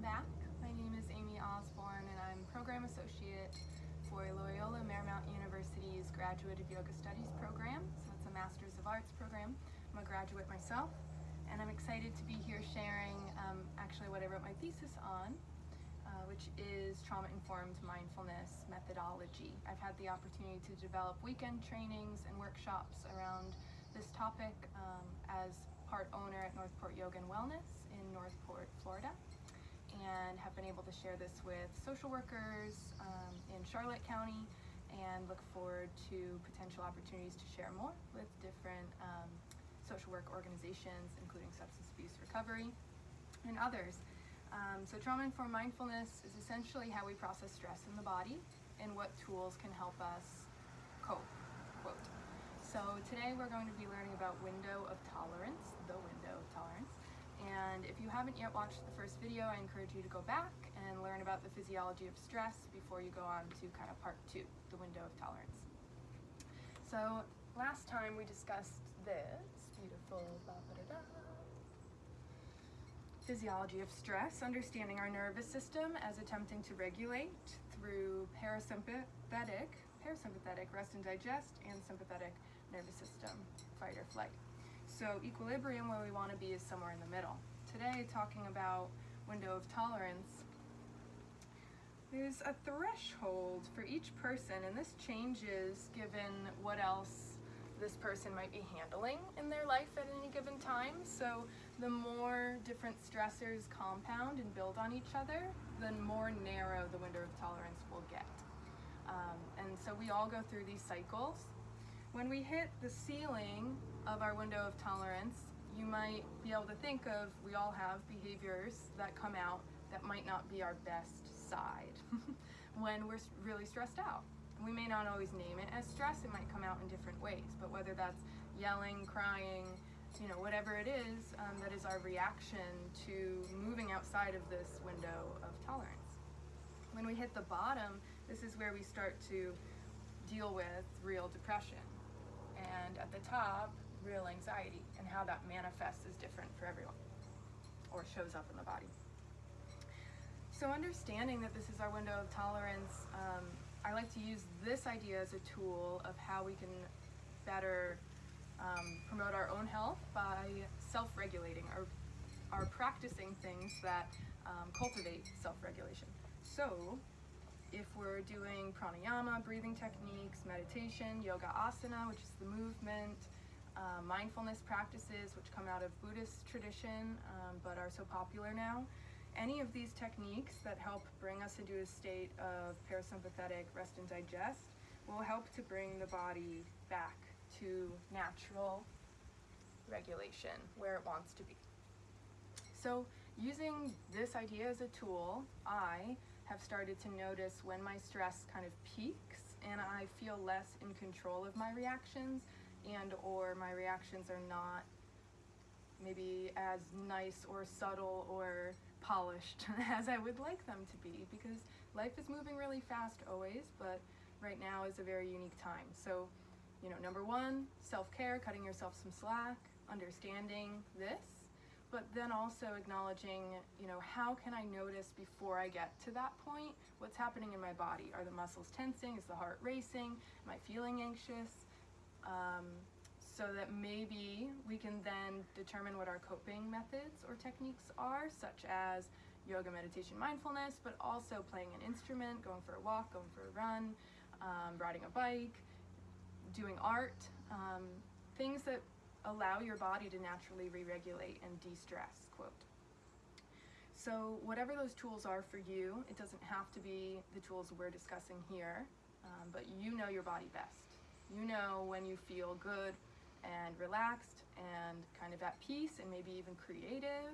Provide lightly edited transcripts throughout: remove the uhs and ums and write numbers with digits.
back. My name is Amy Osborne and I'm Program Associate for Loyola Marymount University's Graduate of Yoga Studies program. So it's a Master's of Arts program. I'm a graduate myself and I'm excited to be here sharing actually what I wrote my thesis on, which is trauma-informed mindfulness methodology. I've had the opportunity to develop weekend trainings and workshops around this topic as part owner at Northport Yoga and Wellness in Northport, Florida, and have been able to share this with social workers in Charlotte County, and look forward to potential opportunities to share more with different social work organizations, including substance abuse recovery and others. So trauma-informed mindfulness is essentially how we process stress in the body and what tools can help us cope, quote. So today we're going to be learning about window of tolerance, the window of tolerance. And if you haven't yet watched the first video, I encourage you to go back and learn about the physiology of stress before you go on to kind of part two, the window of tolerance. So last time we discussed this beautiful physiology of stress, understanding our nervous system as attempting to regulate through parasympathetic rest and digest, and sympathetic nervous system, fight or flight. So equilibrium, where we want to be, is somewhere in the middle. Today, talking about window of tolerance, there's a threshold for each person, and this changes given what else this person might be handling in their life at any given time. So the more different stressors compound and build on each other, the more narrow the window of tolerance will get. And so we all go through these cycles. When we hit the ceiling of our window of tolerance, you might be able to think of, we all have behaviors that come out that might not be our best side when we're really stressed out. We may not always name it as stress, it might come out in different ways, but whether that's yelling, crying, whatever it is, that is our reaction to moving outside of this window of tolerance. When we hit the bottom, this is where we start to deal with real depression. And at the top, real anxiety, and how that manifests is different for everyone, or shows up in the body. So understanding that this is our window of tolerance, I like to use this idea as a tool of how we can better promote our own health by self-regulating, or practicing things that cultivate self-regulation. So if we're doing pranayama, breathing techniques, meditation, yoga asana, which is the movement, mindfulness practices, which come out of Buddhist tradition, but are so popular now, any of these techniques that help bring us into a state of parasympathetic rest and digest will help to bring the body back to natural regulation, where it wants to be. So using this idea as a tool, I have started to notice when my stress kind of peaks and I feel less in control of my reactions, and or my reactions are not maybe as nice or subtle or polished as I would like them to be, because life is moving really fast always, but right now is a very unique time. So, number one, self-care, cutting yourself some slack, understanding this, but then also acknowledging, how can I notice before I get to that point, what's happening in my body? Are the muscles tensing? Is the heart racing? Am I feeling anxious? So that maybe we can then determine what our coping methods or techniques are, such as yoga, meditation, mindfulness, but also playing an instrument, going for a walk, going for a run, riding a bike, doing art, things that allow your body to naturally re-regulate and de-stress, quote. So whatever those tools are for you, it doesn't have to be the tools we're discussing here, but you know your body best. You know when you feel good and relaxed and kind of at peace and maybe even creative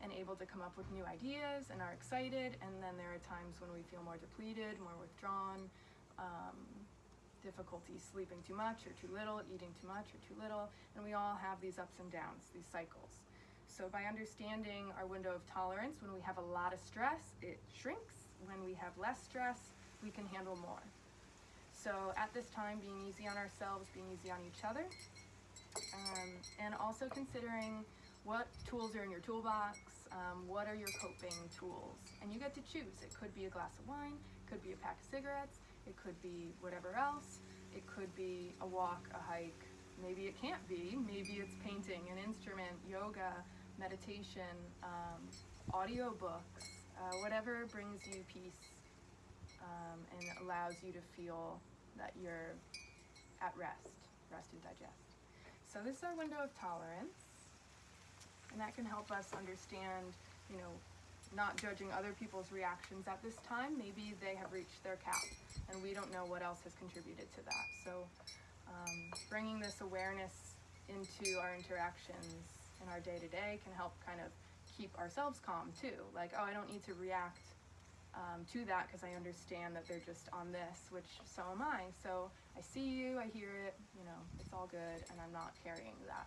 and able to come up with new ideas and are excited, and then there are times when we feel more depleted, more withdrawn, difficulty sleeping too much or too little, eating too much or too little, and we all have these ups and downs, these cycles. So by understanding our window of tolerance, when we have a lot of stress, it shrinks. When we have less stress, we can handle more. So at this time, being easy on ourselves, being easy on each other, and also considering what tools are in your toolbox, what are your coping tools, and you get to choose. It could be a glass of wine, it could be a pack of cigarettes, it could be whatever else, it could be a walk, a hike, maybe it can't be, maybe it's painting, an instrument, yoga, meditation, audiobooks, whatever brings you peace and allows you to feel that you're at rest and digest. So this is our window of tolerance, and that can help us understand, not judging other people's reactions at this time. Maybe they have reached their cap and we don't know what else has contributed to that. So bringing this awareness into our interactions in our day-to-day can help kind of keep ourselves calm too. Like, oh, I don't need to react to that because I understand that they're just on this, which so am I. So I see you, I hear it, it's all good, and I'm not carrying that.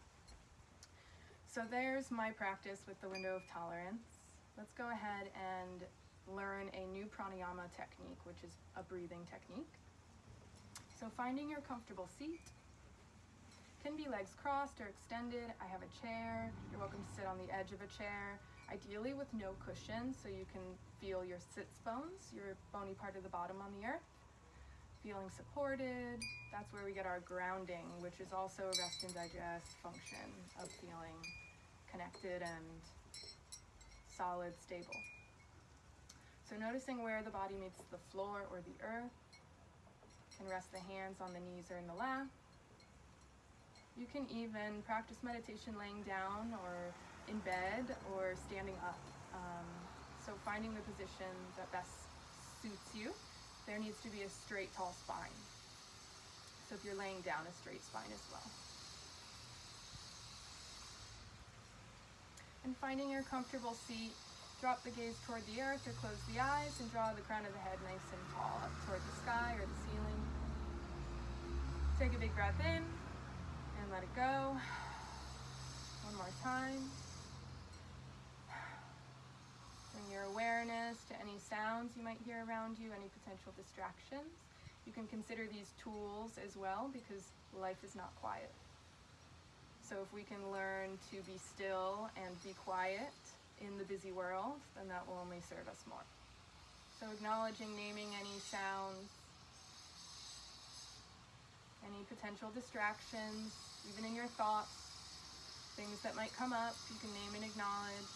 So there's my practice with the window of tolerance. Let's go ahead and learn a new pranayama technique, which is a breathing technique. So finding your comfortable seat. Can be legs crossed or extended. I have a chair. You're welcome to sit on the edge of a chair, ideally with no cushion, so you can feel your sits bones, your bony part of the bottom on the earth. Feeling supported. That's where we get our grounding, which is also a rest and digest function of feeling connected and solid, stable. So noticing where the body meets the floor or the earth. You can rest the hands on the knees or in the lap. You can even practice meditation laying down or in bed or standing up. So finding the position that best suits you. There needs to be a straight, tall spine. So if you're laying down, a straight spine as well. And finding your comfortable seat, drop the gaze toward the earth or close the eyes and draw the crown of the head nice and tall up toward the sky or the ceiling. Take a big breath in and let it go. One more time. Bring your awareness to any sounds you might hear around you, any potential distractions. You can consider these tools as well because life is not quiet. So if we can learn to be still and be quiet in the busy world, then that will only serve us more. So acknowledging, naming any sounds, any potential distractions, even in your thoughts, things that might come up, you can name and acknowledge.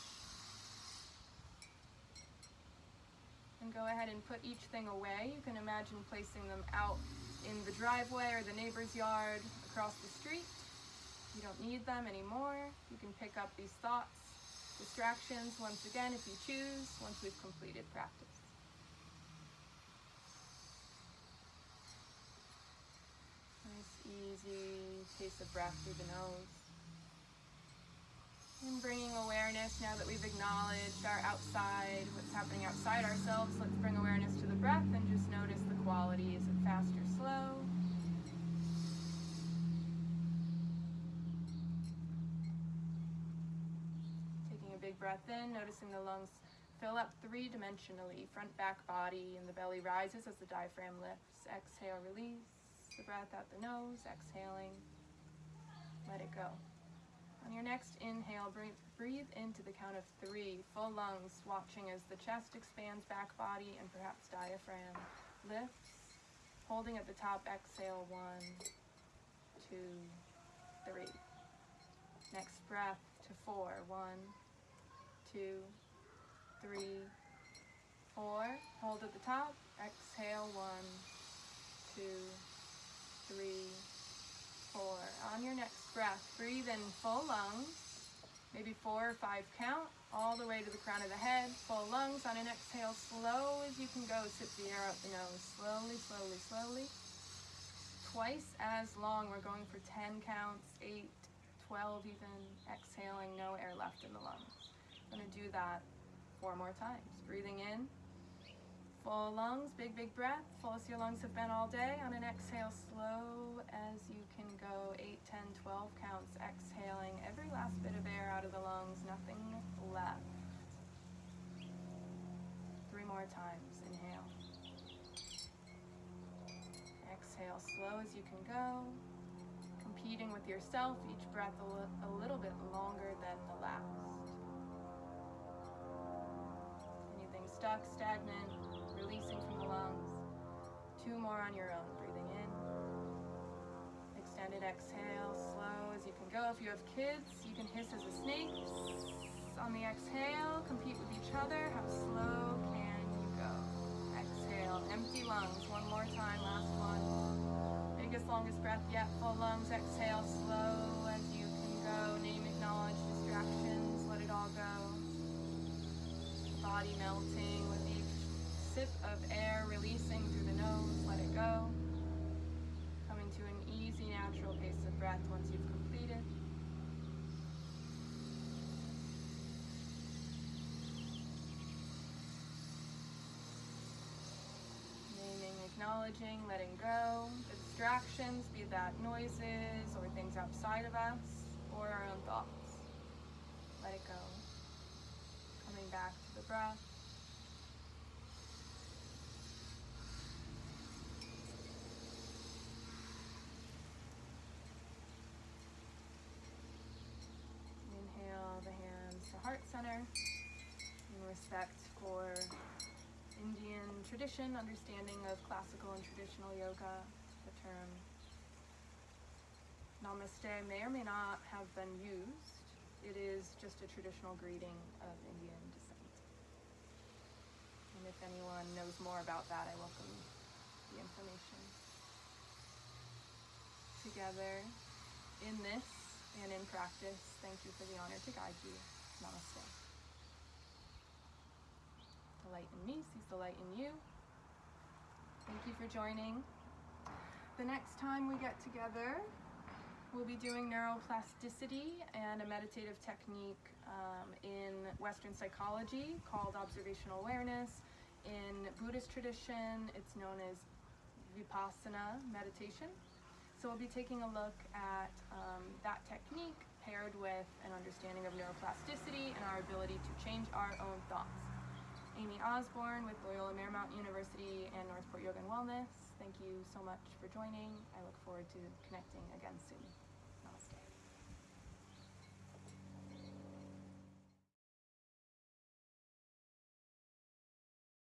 And go ahead and put each thing away. You can imagine placing them out in the driveway or the neighbor's yard, across the street. You don't need them anymore. You can pick up these thoughts, distractions, once again, if you choose, once we've completed practice. Nice, easy pace of breath through the nose. And bringing awareness, now that we've acknowledged our outside, what's happening outside ourselves, let's bring awareness to the breath and just notice the quality. Is it fast or slow? Taking a big breath in, noticing the lungs fill up three-dimensionally, front, back, body, and the belly rises as the diaphragm lifts. Exhale, release the breath out the nose, exhaling, let it go. On your next inhale, breathe into the count of 3, full lungs, watching as the chest expands, back body, and perhaps diaphragm lifts. Holding at the top, exhale, 1, 2, 3. Next breath to 4, 1, 2, 3, 4. Hold at the top, exhale, 1, 2, 3, 4. On your next breath, breathe in full lungs, maybe 4 or 5 count, all the way to the crown of the head, full lungs. On an exhale, slow as you can go, sip the air out the nose, slowly, slowly, slowly. Twice as long, we're going for 10 counts, 8, 12 even, exhaling, no air left in the lungs. I'm gonna do that 4 more times. Breathing in, full lungs, big, big breath, full as your lungs have been all day. On an exhale, slow as you can go, 8, 10, 12 counts, exhaling every last bit of air out of the lungs, nothing left. 3 more times, inhale. Exhale, slow as you can go. repeating with yourself, each breath a little bit longer than the last. Anything stuck, stagnant, releasing from the lungs. 2 more on your own. Breathing in. Extended exhale, slow as you can go. If you have kids, you can hiss as a snake. On the exhale, compete with each other. How slow can you go? Exhale, empty lungs. 1 more time, last one. Biggest, longest breath yet. Full lungs. Exhale, slow as you can go. Name, acknowledge distractions. Let it all go. Body melting with each sip of air, releasing through the nose. Let it go. Coming to an easy, natural pace of breath once you've completed. Naming, acknowledging, letting go. The distractions, be that noises or things outside of us or our own thoughts. Let it go. Coming back to the breath. Inhale the hands to heart center in respect for Indian tradition, understanding of classical and traditional yoga. The term Namaste may or may not have been used. It is just a traditional greeting of Indian descent. And if anyone knows more about that, I welcome the information. Together, in this and in practice, thank you for the honor to guide you. Namaste. The light in me sees the light in you. Thank you for joining. The next time we get together, we'll be doing neuroplasticity and a meditative technique in Western psychology called observational awareness. In Buddhist tradition, it's known as Vipassana meditation. So we'll be taking a look at that technique paired with an understanding of neuroplasticity and our ability to change our own thoughts. Amy Osborne with Loyola Marymount University and Northport Yoga and Wellness. Thank you so much for joining. I look forward to connecting again soon. Namaste.